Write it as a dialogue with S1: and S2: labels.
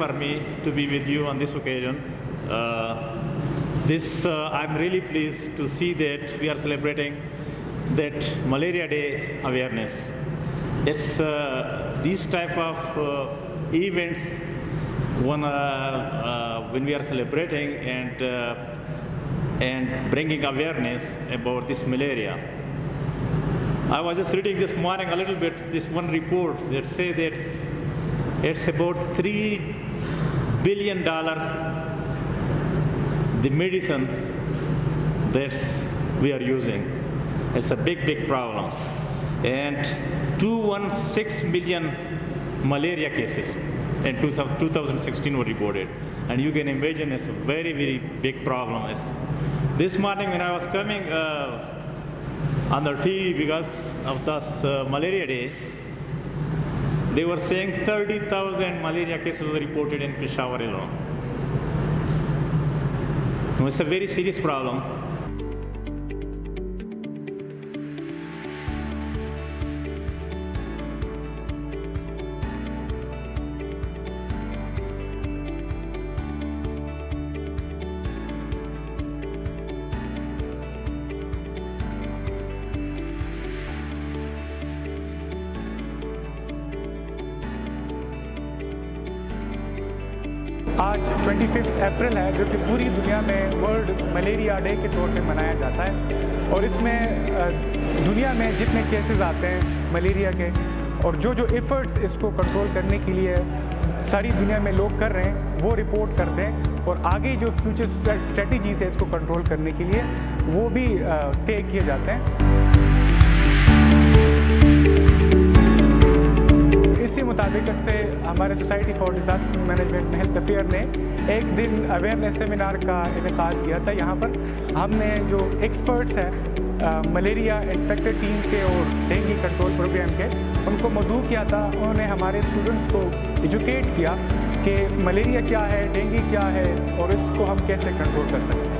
S1: for me to be with you on this occasion. I'm really pleased to see that we are celebrating that Malaria Day awareness. It's these type of events when we are celebrating and bringing awareness about this malaria. I was just reading this morning a little bit this one report that say that it's about $3 billion the medicine that we are using. It's a big problem. And 216 million malaria cases in 2016 were reported. And you can imagine it's a very big problem. This morning when I was coming on the TV because of this Malaria Day, they were saying 30,000 malaria cases were reported in Peshawar alone. It's a very serious problem.
S2: आज 25 अप्रैल है जो कि पूरी दुनिया में world malaria day के तौर पे मनाया जाता है और इसमें दुनिया में जितने केसेस आते हैं मलेरिया के और जो एफर्ट्स इसको कंट्रोल करने के लिए सारी दुनिया में लोग कर रहे हैं वो रिपोर्ट करते हैं और आगे जो फ्यूचर स्ट्रेटजीज है इसको कंट्रोल करने के लिए वो भी तय किए जाते हैं। इसी मुताबिक से हमारे society for disaster management and health affair ने एक दिन अवेयरनेस सेमिनार का इनेकाद किया था। यहाँ पर हमने जो एक्सपर्ट्स हैं मलेरिया इंस्पेक्टर टीम के और डेंगू कंट्रोल प्रोग्राम के उनको मदऊ किया था। उन्होंने हमारे स्टूडेंट्स को एजुकेट किया कि मलेरिया क्या है, डेंगू क्या है और इसको हम कैसे कंट्रोल कर सकते हैं।